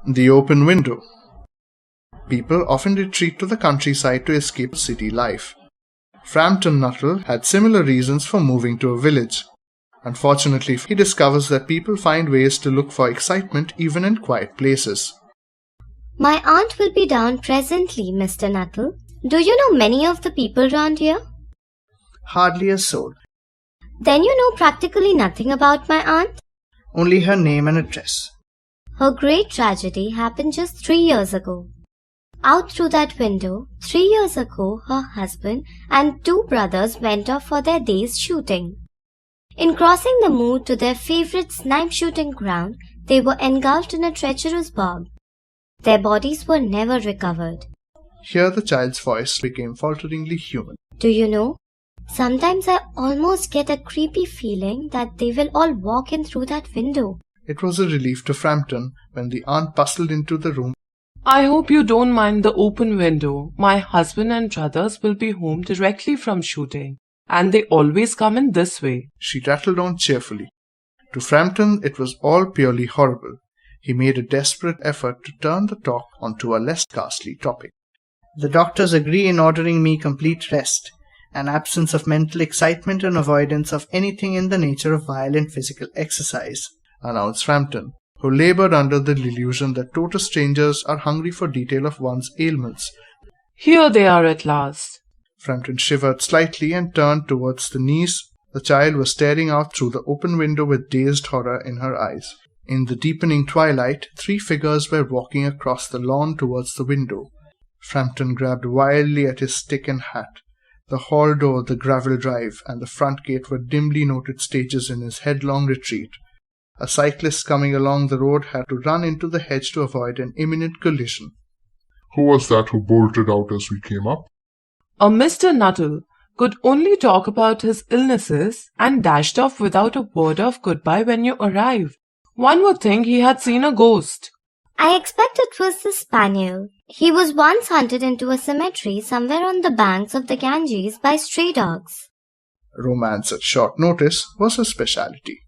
The open window. People often retreat to the countryside to escape city life. Framton Nuttel had similar reasons for moving to a village. Unfortunately, he discovers that people find ways to look for excitement even in quiet places. My aunt will be down presently, Mr. Nuttel. Do you know many of the people round here? Hardly a soul. Then you know practically nothing about my aunt? Only her name and address. Her great tragedy happened just 3 years ago. Out through that window, 3 years ago, her husband and 2 brothers went off for their day's shooting. In crossing the moor to their favorite snipe shooting ground, they were engulfed in a treacherous bog. Their bodies were never recovered. Here the child's voice became falteringly human. Do you know? Sometimes I almost get a creepy feeling that they will all walk in through that window. It was a relief to Framton when the aunt bustled into the room. I hope you don't mind the open window. My husband and brothers will be home directly from shooting, and they always come in this way. She rattled on cheerfully. To Framton, it was all purely horrible. He made a desperate effort to turn the talk onto a less ghastly topic. The doctors agree in ordering me complete rest, an absence of mental excitement and avoidance of anything in the nature of violent physical exercise, announced Framton, who labored under the delusion that total strangers are hungry for detail of one's ailments. Here they are at last. Framton shivered slightly and turned towards the niece. The child was staring out through the open window with dazed horror in her eyes. In the deepening twilight, 3 figures were walking across the lawn towards the window. Framton grabbed wildly at his stick and hat. The hall door, the gravel drive, and the front gate were dimly noted stages in his headlong retreat. A cyclist coming along the road had to run into the hedge to avoid an imminent collision. Who was that who bolted out as we came up? A Mr. Nuttel could only talk about his illnesses and dashed off without a word of goodbye when you arrived. One would think he had seen a ghost. I expect it was the spaniel. He was once hunted into a cemetery somewhere on the banks of the Ganges by stray dogs. Romance at short notice was his specialty.